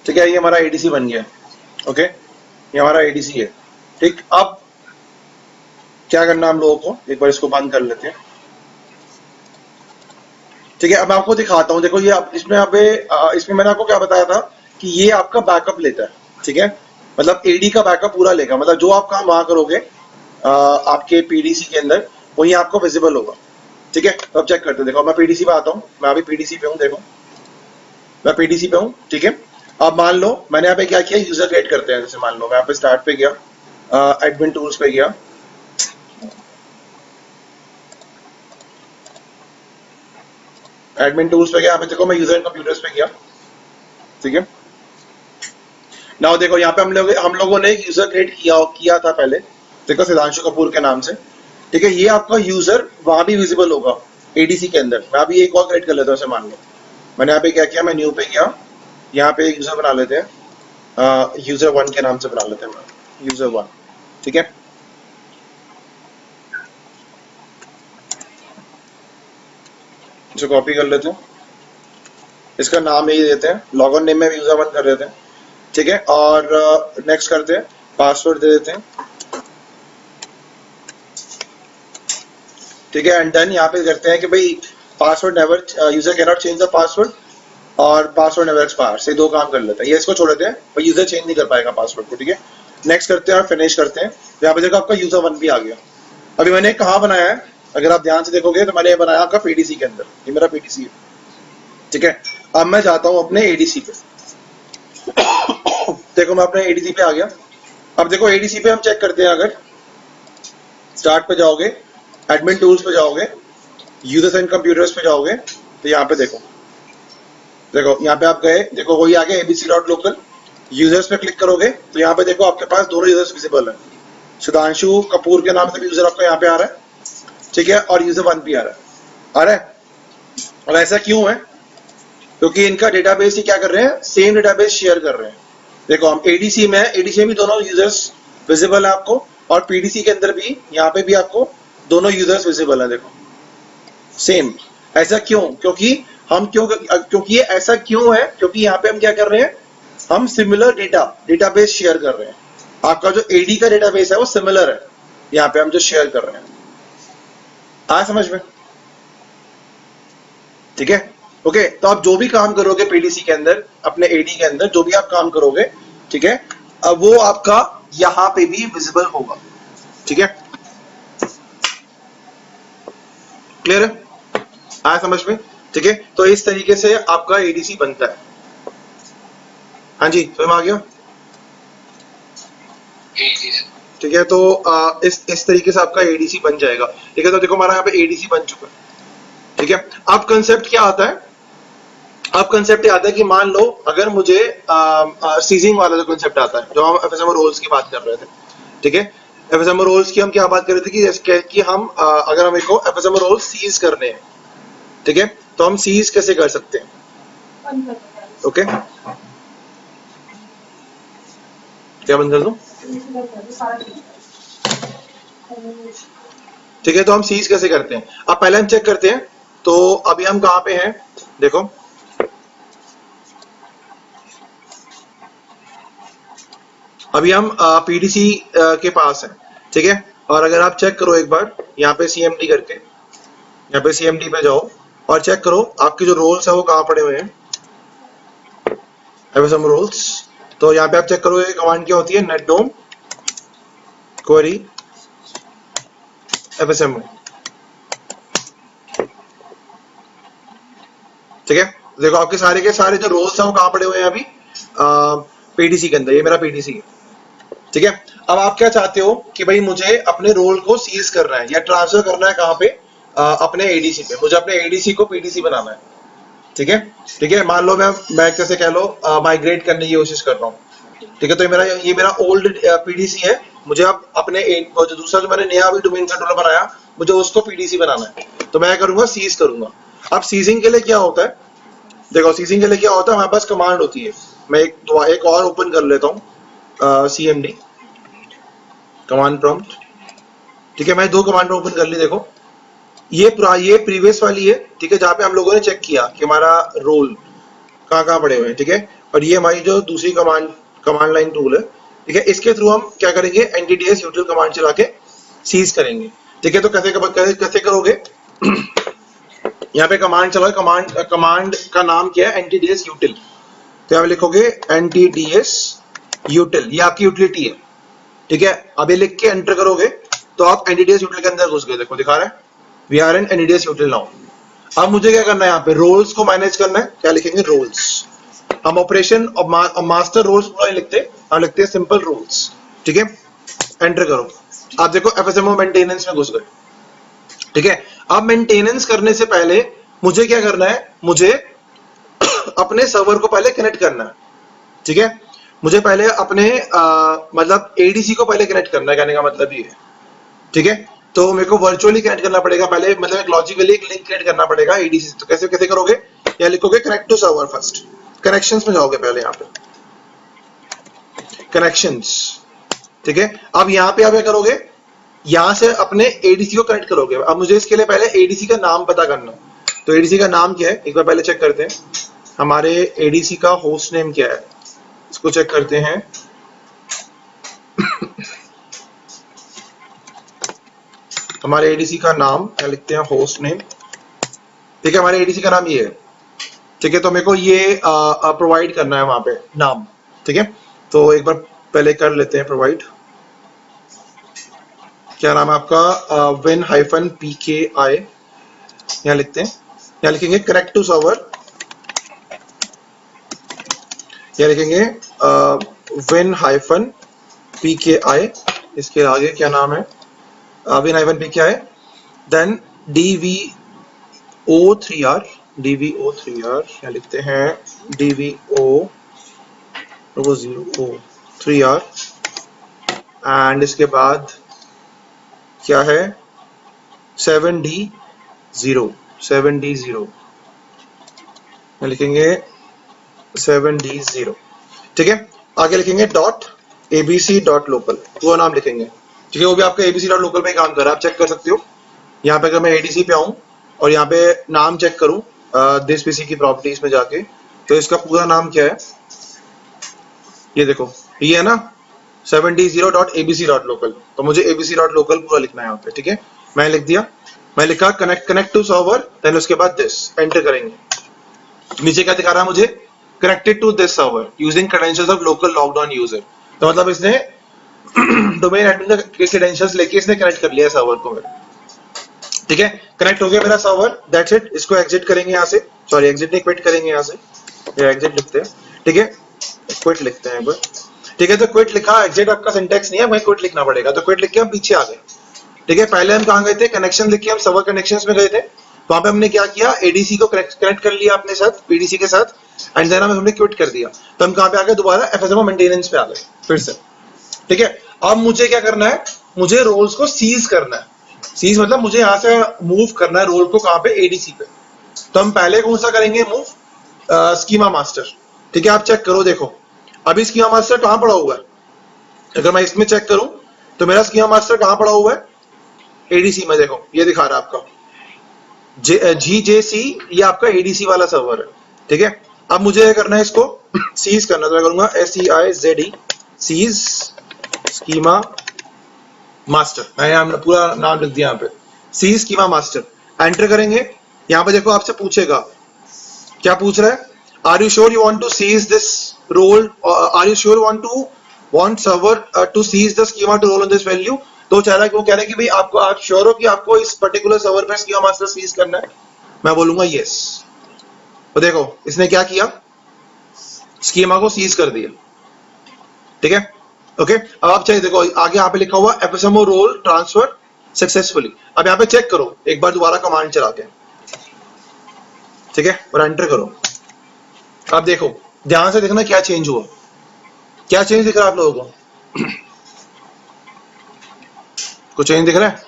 ठीक है, ये हमारा एडीसी बन गया। ओके, ये हमारा एडीसी है। ठीक, अब क्या करना हम लोगों को, एक बार इसको बंद कर लेते हैं। ठीक है, अब मैं आपको दिखाता हूँ। देखो ये इसमें मैंने आपको क्या बताया था कि ये आपका बैकअप लेता है। ठीक है, मतलब एडी का बैकअप पूरा लेगा, मतलब जो आप काम वहां करोगे आपके पीडीसी के अंदर, वही आपको विजिबल होगा। ठीक है, तो अब चेक करते हैं। देखो मैं पीडीसी पे आता हूँ, मैं अभी पीडीसी पे हूँ। देखो मैं पीडीसी पे हूँ। ठीक है, अब मान लो मैंने यहाँ पे क्या किया, यूजर क्रिएट करते हैं। जैसे मान लो मैं यहाँ पे स्टार्ट पे गया, एडमिन टूल्स पे गया, एडमिन टूल्स पे गया, यहाँ पे देखो मैं यूजर एंड कंप्यूटर्स पे गया, ठीक है। नाउ देखो यहाँ पे हम लोगों ने एक यूजर क्रिएट किया था पहले, देखो सिद्धांशु कपूर के नाम से, ठीक है। ये आपका यूजर वहां भी विजिबल होगा एडीसी के अंदर। मैं अभी एक और क्रिएट कर लेता हूँ, मान लो मैंने यहाँ पे क्या किया, मैं न्यू पे गया, यहाँ पे एक यूजर बना लेते हैं, यूजर 1 के नाम से बना लेते हैं, यूजर 1, ठीक है। इसे कॉपी कर लेते हैं, इसका नाम यही देते हैं, लॉगिन नेम में यूजर 1 कर देते हैं, ठीक है। और नेक्स्ट करते हैं, पासवर्ड दे देते हैं, ठीक है। एंड देन यहाँ पे करते हैं कि भाई password never, user can not change the password और पासवर्ड नेवर एक्सपायर, से दो काम कर लेते हैं। ये इसको छोड़ देते हैं, पर यूजर चेंज नहीं कर पाएगा पासवर्ड को, ठीक है। नेक्स्ट करते हैं और फिनिश करते हैं। यहाँ पे देखो आपका यूजर 1 भी आ गया। अभी मैंने कहाँ बनाया है, अगर आप ध्यान से देखोगे तो मैंने ये बनाया आपका पीडीसी के अंदर, ये मेरा पीडीसी है, ठीक है। अब मैं जाता हूँ अपने एडीसी पे, देखो मैं अपने एडीसी पे आ गया। अब देखो एडीसी पे हम चेक करते हैं, अगर स्टार्ट पे जाओगे, एडमिन टूल्स पे जाओगे, यूजर्स एंड कंप्यूटर्स पे जाओगे, तो यहाँ पे देखो यहाँ पे आप गए, देखो वही आ गया abc.local, यूजर्स पे क्लिक करोगे तो यहाँ पे देखो आपके पास दोनों यूजर्स विजिबल है, सुधांशु कपूर के नाम से भी यूजर आपको यहाँ पे आ रहा है, ठीक है, और यूजर 1 भी आ रहा है। अब ऐसा क्यों है, क्योंकि इनका डेटाबेस ही क्या कर रहे हैं, सेम डेटाबेस शेयर कर रहे हैं। देखो हम एडीसी में दोनों यूजर्स विजिबल है आपको, और पीडीसी के अंदर भी यहाँ पे भी आपको दोनों यूजर्स विजिबल है, देखो सेम। ऐसा क्यों, क्योंकि ये ऐसा क्यों है, क्योंकि यहाँ पे हम क्या कर रहे हैं, हम सिमिलर डेटाबेस शेयर कर रहे हैं। आपका जो एडी का डेटाबेस है वो सिमिलर है, यहाँ पे हम जो शेयर कर रहे हैं, आ समझ में, ठीक है। ओके, तो आप जो भी काम करोगे पीडीसी के अंदर, अपने एडी के अंदर जो भी आप काम करोगे, ठीक है, अब वो आपका यहाँ पे भी विजिबल होगा, ठीक है। क्लियर है, आया समझ में, ठीक है। तो इस तरीके से आपका एडीसी बनता है। हाँ जी, समझ में आ गया, ठीक है। तो इस तरीके से आपका एडीसी बन जाएगा, ठीक है। तो देखो हमारा यहाँ पे एडीसी बन चुका है, ठीक है। अब कंसेप्ट क्या आता है, अब कंसेप्ट आता है कि मान लो अगर मुझे सीजिंग वाला जो कंसेप्ट आता है, जो हम एफएसएमओ रोल्स की बात कर रहे थे, ठीक है। एफएसएमओ रोल्स की हम क्या बात कर रहे थे कि हम अगर हम इसको एफएसएमओ रोल्स सीज करने हैं, ठीक है, तो हम सीज कैसे कर सकते हैं, ओके। क्या बंद कर दूं, ठीक है। तो हम सीज कैसे करते हैं, अब पहले हम चेक करते हैं। तो अभी हम कहाँ पे हैं, देखो अभी हम पीडीसी के पास हैं, ठीक है। और अगर आप चेक करो एक बार, यहाँ पे सीएमडी करके, यहाँ पे सीएमडी पे जाओ और चेक करो आपके जो रोल्स है वो कहाँ पड़े हुए हैं, एफएसएम रोल्स। तो यहाँ पे आप चेक करो, ये कमांड क्या होती है, netdom query एफएसएम, ठीक है। देखो आपके सारे के सारे जो रोल्स हैं वो कहाँ पड़े हुए हैं अभी, पीडीसी के अंदर, ये मेरा पीडीसी है, ठीक है। अब आप क्या चाहते हो कि भाई मुझे अपने रोल को सीज करना है या ट्रांसफर करना है, कहाँ पे, अपने एडीसी पे, मुझे अपने एडीसी को पीडीसी बनाना है, ठीक है, ठीक है। मान लो मैं कैसे कह लो माइग्रेट करने की कोशिश कर रहा हूँ, ठीक है। तो ये मेरा ओल्ड पीडीसी है, मुझे अब अपने जो दूसरा जो मैंने नया अभी डोमेन कंट्रोलर बनाया, मुझे उसको पीडीसी बनाना है, तो मैं करूंगा सीज करूंगा। अब सीजिंग के लिए क्या होता है, देखो सीजिंग के लिए क्या होता है, हमारे पास कमांड होती है। मैं एक और ओपन कर लेता हूँ, सीएमडी कमांड प्रॉम्प्ट, ठीक है। मैं दो कमांड ओपन कर ली, देखो ये प्रीवियस वाली है, ठीक है, जहाँ पे हम लोगों ने चेक किया कि हमारा रोल कहाँ पड़े हुए हैं, ठीक है। और ये हमारी जो दूसरी कमांड लाइन टूल है, ठीक है, इसके थ्रू हम क्या करेंगे, एनटीडीएस यूटिल कमांड चला के सीज करेंगे, ठीक है। तो कैसे करोगे, यहाँ पे कमांड चलाओ, कमांड का नाम क्या है, एनटीडीएस यूटिल। तो आप लिखोगे एनटीडीएस यूटिल, ये आपकी यूटिलिटी है, ठीक है। अभी लिख के एंटर करोगे तो आप एनटीडीएस यूटिल के अंदर घुस गए, देखो दिखा रहा है we are in NTDS util now. अब मुझे क्या करना है, यहाँ पे रोल्स को मैनेज करना है, क्या लिखेंगे, रोल्स। हम ऑपरेशन और मास्टर रोल्स पूरा लिखते हैं, हम लिखते हैं सिंपल रोल्स, ठीक है। एंटर करो। आप देखो FSMO मेंटेनेंस में घुस गए, ठीक है। अब मेंटेनेंस करने से पहले मुझे क्या करना है, मुझे अपने सर्वर को पहले कनेक्ट करना है, ठीक है। मुझे पहले अपने मतलब एडीसी को पहले कनेक्ट करना है, कहने का मतलब ये है, ठीक है। तो मेरे को वर्चुअली कनेक्ट करना पड़ेगा पहले, मतलब एक लॉजिकली एक लिंक क्रिएट करना पड़ेगा एडीसी से। तो कैसे कैसे करोगे, या लिखोगे connect to server first, connections में जाओगे पहले, यहाँ पे कनेक्शंस, ठीक है। अब यहाँ पे आप क्या करोगे, यहाँ से अपने एडीसी को कनेक्ट करोगे। अब मुझे इसके लिए पहले एडीसी का नाम पता करना है, तो एडीसी का नाम क्या है एक बार पहले चेक करते हैं। हमारे एडीसी का होस्ट नेम क्या है, इसको चेक करते हैं। हमारे एडीसी का नाम क्या लिखते हैं, होस्ट नेम, ठीक है। हमारे एडीसी का नाम ये है, ठीक है। तो मेरे को ये प्रोवाइड करना है वहां पे नाम, ठीक है। तो एक बार पहले कर लेते हैं प्रोवाइड। क्या नाम है आपका, win-pki, यहाँ लिखते हैं, यहाँ लिखेंगे कनेक्ट टू सर्वर, यहाँ लिखेंगे win-pki, इसके आगे क्या नाम है, win-pki, देन dvo3r, यहाँ लिखते हैं dvo3r, एंड इसके बाद क्या है 7d0, यहाँ लिखेंगे 7d0, ठीक है। आगे लिखेंगे .abc.local, वो नाम लिखेंगे, ठीक है। वो भी आपका abc.local पे काम कर रहा है, आप चेक कर सकते हो। यहाँ पे अगर मैं एडीसी पे आऊँ और यहाँ पे नाम चेक करूँ दिस पीसी की प्रॉपर्टीज में जाके, तो इसका पूरा नाम क्या है, ये देखो, ये है ना 7d0.abc.local, तो मुझे abc.local पूरा लिखना है यहाँ पे, ठीक है। मैं लिख दिया, मैं लिखा कनेक्ट टू सर्वर, देन उसके बाद दिस एंटर करेंगे। नीचे क्या दिखा रहा है मुझे, connected to this server using credentials of local lockdown user. तो मतलब इसने डोमेन एडमिन के क्रेडेंशियल्स लेके इसने कनेक्ट कर लिया सर्वर को मेरे, ठीक है। कनेक्ट हो गया मेरा सर्वर, दैट्स इट। इसको एग्जिट करेंगे यहाँ से, सॉरी एग्जिट नहीं, क्विट करेंगे यहाँ से, ये एग्जिट लिखते हैं, ठीक है। क्विट लिखते हैं एक बार, ठीक है। तो क्विट लिखा, एग्जिट आपका सिंटैक्स नहीं है, वहीं क्विट लिखना पड़ेगा। तो क्विट लिख के हम पीछे आ गए, ठीक है। पहले हम कहाँ गए थे, कनेक्शन लिख के हम सर्वर कनेक्शंस में गए थे। वहां पे हमने क्या किया, एडीसी को कनेक्ट कर लिया अपने साथ, पीडीसी के साथ, एंड देन हमने क्विट कर दिया। तो हम कहाँ पे आ गए, दोबारा एफएसएमओ मेंटेनेंस पे आ गए फिर से, ठीक है। अब मुझे क्या करना है, मुझे रोल्स को सीज करना है। सीज मतलब मुझे यहाँ से मूव करना है रोल को, कहाँ पे, एडीसी पे। तो हम पहले कौन सा करेंगे मूव, स्कीमा मास्टर, ठीक है। आप चेक करो, देखो अभी स्कीमा मास्टर कहाँ पड़ा हुआ है। अगर मैं इसमें चेक करूं तो मेरा स्कीमा मास्टर कहाँ पड़ा हुआ है, एडीसी में। देखो ये दिखा रहा है आपका GJC, ये आपका एडीसी वाला सर्वर है, ठीक है। अब मुझे करना है इसको सीज करना, तो मैं करूंगा SEIZE, सीज स्कीमा मास्टर। मैंने पूरा नाम लिख दिया यहाँ पे, सीज स्कीमा मास्टर, एंटर करेंगे। यहाँ पे देखो आपसे पूछेगा, क्या पूछ रहा है, are you sure you want to seize this role, are you sure want server to seize the schema to role on this value. तो वो कह रहा है कि भाई आपको, आप श्योर हो कि आपको इस पर्टिकुलर सर्वर पे स्कीमा मास्टर सीज करना है। मैं बोलूंगा यस। तो देखो इसने क्या किया, स्कीमा को सीज कर दिया, ठीक है। ओके, अब आप चाहिए देखो आगे यहाँ पे लिखा हुआ एफएसएमओ रोल ट्रांसफर सक्सेसफुली। अब यहाँ पे चेक करो एक बार दोबारा कमांड चला के, ठीक है, और एंटर करो। अब देखो ध्यान से देखना क्या चेंज हुआ, क्या चेंज दिख रहा है आप लोगों को, कुछ चेंज दिख रहा है,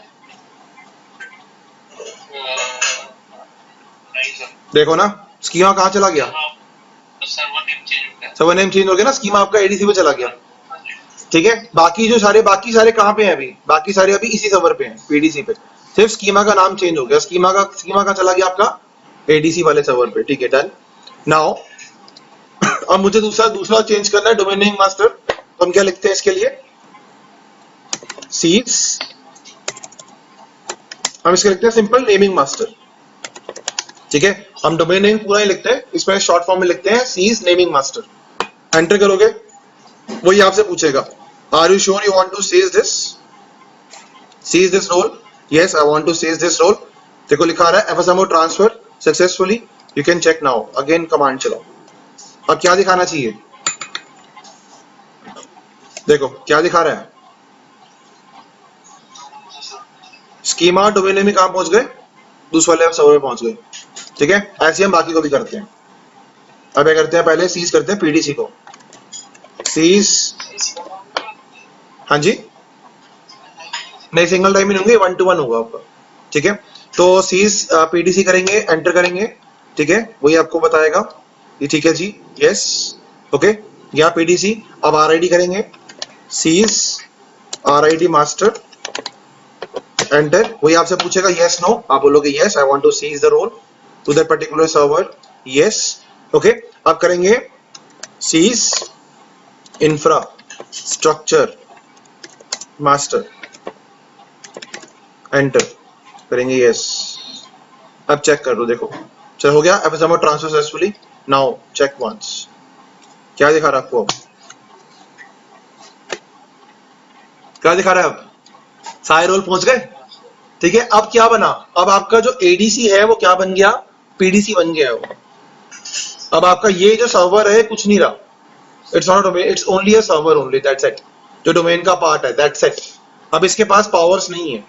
देखो ना स्कीमा कहाँ चला गया, सर्वर नेम चेंज हो गया ना, स्कीमा आपका एडीसी पे चला गया, ठीक है। बाकी सारे कहाँ पे हैं अभी, बाकी सारे अभी इसी सर्वर पे हैं, पीडीसी पे। सिर्फ स्कीमा का नाम चेंज हो गया, स्कीमा का चला गया आपका एडीसी वाले सर्वर पे, ठीक है, डन। नाउ अब मुझे दूसरा चेंज करना है, डोमेन नेम मास्टर। तो हम क्या लिखते हैं इसके लिए, सीज, हम इसके लिखते हैं सिंपल नेमिंग मास्टर, ठीक है। हम डोमेन नेम पूरा ही लिखते हैं, इसमें शॉर्ट फॉर्म में लिखते हैं सीज नेमिंग मास्टर। एंटर करोगे, वही आपसे पूछेगा, are you sure you want to seize this role, yes I want to seize this role. देखो लिखा रहा है FSMO transfer successfully, you can check now. Again command चलाओ, अब क्या दिखाना चाहिए, देखो क्या दिखा रहा है, स्कीमा डोमेन में कहाँ पहुंच गए, दूसरे वाले सर्वर में पहुंच गए। ठीक है, ऐसे हम बाकी को भी करते हैं। अब क्या करते हैं, पहले सीज करते हैं पीडीसी को, सीज, हाँ जी, नहीं सिंगल टाइम ही होंगे, 1 to 1 होगा आपका। ठीक है, तो सीज पीडीसी करेंगे, एंटर करेंगे। ठीक है, वही आपको बताएगा ये। ठीक है जी, यस, ओके, या पीडीसी। अब आरआईडी करेंगे, सीज आरआईडी मास्टर, एंटर। वही आपसे पूछेगा यस नो, आप बोलोगे yes, I want to seize the role to that particular server, yes, okay. अब करेंगे सीज इंफ्रास्ट्रक्चर मास्टर, एंटर करेंगे, यस। अब चेक कर लो, देखो चल हो गया, FSMO transfer successfully. Now check once, क्या दिखा रहा है आपको, अब क्या दिखा रहा है, अब सारे रोल पहुंच गए। ठीक है, अब क्या बना, अब आपका जो एडीसी है वो क्या बन गया, पीडीसी बन गया है वो। अब आपका ये जो सर्वर है कुछ नहीं रहा, it's not domain, it's only a server only, that's it. जो डोमेन का पार्ट है, दैट्स इट। अब इसके पास पावर्स नहीं है।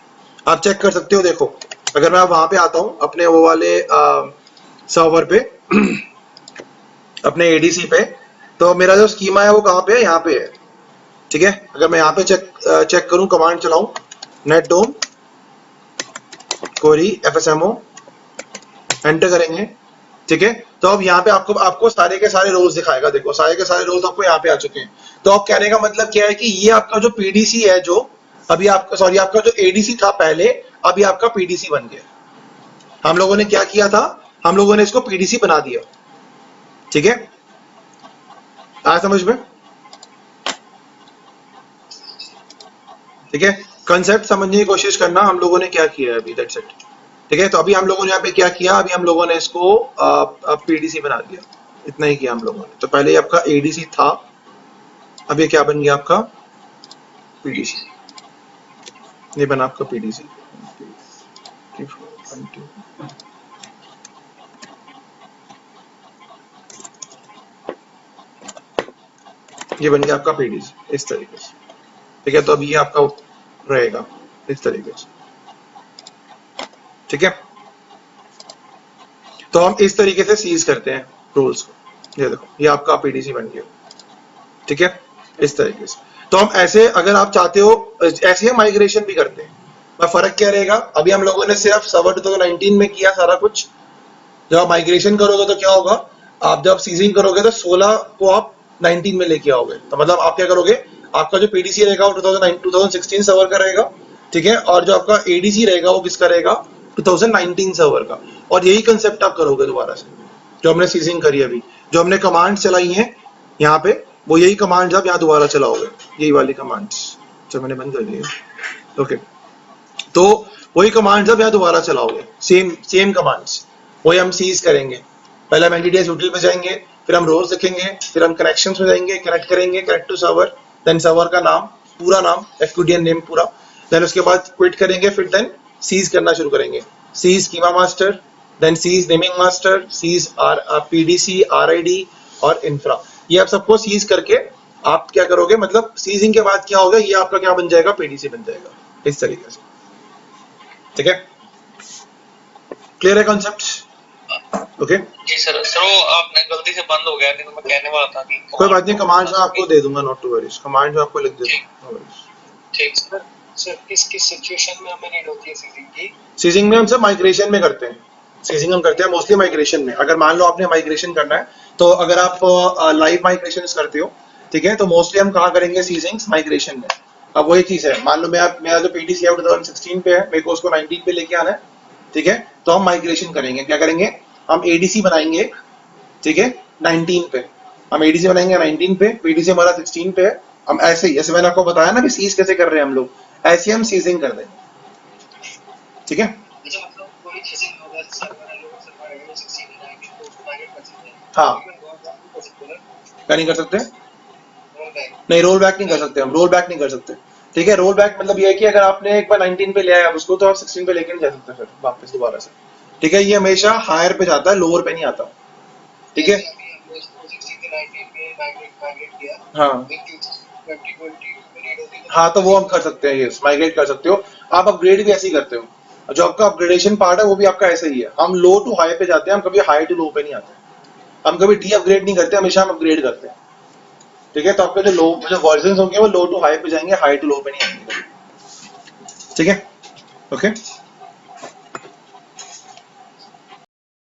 आप चेक कर सकते हो, देखो अगर मैं वहां पे आता हूं अपने वो वाले सर्वर पे अपने एडीसी पे, तो मेरा जो स्कीमा है वो कहाँ पे है, यहाँ पे है। ठीक है, अगर मैं यहाँ पे चेक करूं, कमांड चलाऊं, नेट डोम कोरी एफएसएमओ, एंटर करेंगे। ठीक है, तो अब यहाँ पे आपको सारे के सारे रोल्स दिखाएगा। देखो सारे के सारे रोल्स आपको यहाँ पे आ चुके हैं। तो अब कहने का मतलब क्या है कि ये आपका जो पीडीसी है, जो अभी आपका, सॉरी, आपका जो एडीसी था पहले, अभी आपका पीडीसी बन गया। हम लोगों ने क्या किया था, हम लोगों ने इसको पीडीसी बना दिया। ठीक है, आया समझ में। ठीक है, कंसेप्ट समझने की कोशिश करना, हम लोगों ने क्या किया है अभी, दैट्स इट। ठीक है, तो अभी हम लोगों ने यहाँ पे क्या किया, अभी हम लोगों ने इसको पीडीसी बना दिया, इतना ही किया हम लोगों ने। तो पहले आपका एडीसी था, अब ये क्या बन गया आपका, पीडीसी। ये बना आपका पीडीसी, ये बन गया आपका पीडीसी इस तरीके से। ठीक है, तो अब ये आपका रहेगा इस तरीके से। ठीक है, तो हम इस तरीके से सीज करते हैं रोल्स को। ये देखो, ये आपका पीडीसी बन गया। ठीक है, इस तरीके से। तो हम ऐसे, अगर आप चाहते हो, ऐसे हम माइग्रेशन भी करते हैं। पर फर्क क्या रहेगा, अभी हम लोगों ने सिर्फ सर्वर 2019 में किया सारा कुछ। जब आप माइग्रेशन करोगे तो क्या होगा, आप जब सीजिंग करोगे तो 16 को आप 19 में लेके आओगे। तो मतलब आप क्या करोगे, आपका जो पीडीसी रहेगा वो 2016 सर्वर का रहेगा। ठीक है, और जो आपका एडीसी रहेगा वो किसका रहेगा, 2019 सर्वर का। और यही कंसेप्ट आप करोगे दोबारा से, जो हमने सीजिंग करी अभी, जो हमने कमांड चलाई है यहाँ पे, वो यही कमांड आप यहाँ दोबारा चलाओगे, यही वाली कमांड्स। चलो मैंने बंद कर दिया। ओके, तो वही कमांड्स अब यहाँ दोबारा चलाओगे, सेम कमांड्स, वही हम सीज करेंगे। पहले हम एनटीटीएस यूटिल पे जाएंगे, फिर हम रोल्स लिखेंगे, फिर हम कनेक्शंस में जाएंगे, कनेक्ट करेंगे, connect to server, then server का नाम, पूरा नाम, एफक्यूडीएन नेम पूरा, देन उसके बाद क्विट करेंगे, फिर देन सीज करना शुरू करेंगे। Seize schema master, then seize naming master, seize PDC, RID और इंफ्रा। ये आप सबको सीज करके आप क्या करोगे, मतलब सीजिंग के बाद क्या होगा, ये आपका क्या बन जाएगा, पीडीसी बन जाएगा इस तरीके से। ठीक है, क्लियर है कॉन्सेप्ट। ओके जी सर। सर वो आपने गलती से बंद हो गया, नहीं तो मैं कहने वाला था कि कोई बात नहीं, कमांड्स में आपको दे दूंगा, नॉट टू वरी, कमांड्स में आपको लिख दे दूंगा। ठीक सर। सर किस किस सिचुएशन में हमें नीड होती है सीजिंग की? सीजिंग में हम सब माइग्रेशन में करते हैं। सीजिंग हम करते हैं मोस्टली माइग्रेशन में। अगर मान लो आपने माइग्रेशन करना है, तो अगर आप लाइव माइग्रेशन करते हो, ठीक है, तो मोस्टली हम कहाँ करेंगे सीजिंग, माइग्रेशन में। अब वही चीज है, मान लो मेरा जो पीडीसी है 2016 पे है, मेरे को उसको 19 पे लेके आना है। ठीक है, तो हम माइग्रेशन करेंगे, क्या करेंगे, हम एडीसी बनाएंगे। ठीक है, 19 पे हम एडीसी बनाएंगे, 19 पे, पीडीसी हमारा 16 पे है। हम ऐसे ही, जैसे मैंने आपको बताया ना कि सीज कैसे कर रहे हैं हम लोग, ऐसे हम सीजिंग कर देंगे। ठीक है, मतलब कोई सीजिंग होगा, सर्वर है, लोकल सर्वर है, 16 है, तो उसको टारगेट कर सकते हैं। हाँ, क्या नहीं कर सकते, नहीं रोल बैक नहीं कर सकते, हम रोल बैक नहीं कर सकते। ठीक है, रोल बैक मतलब ये है कि अगर आपने एक बार 19 पे ले आया उसको, तो आप 16 पे लेके नहीं जा सकते फिर वापस दोबारा से। ठीक है, ये हमेशा हायर पे जाता है, लोअर पे नहीं आता। ठीक है, हाँ हाँ, तो वो हम कर सकते हैं, ये माइग्रेट कर सकते हो। आप अपग्रेड भी ऐसे ही करते हो। जो आपका अपग्रेडेशन पार्ट है वो भी आपका ऐसा ही है, हम लो टू हाई पे जाते हैं, हम कभी हाई टू लो पे नहीं आते, हम कभी डी अपग्रेड नहीं करते, हमेशा हम अपग्रेड करते हैं। ठीक है, तो आपके जो वर्जन होंगे वो लो टू हाई पे जाएंगे, हाई टू लो पे नहीं आएंगे। ठीक है, ओके।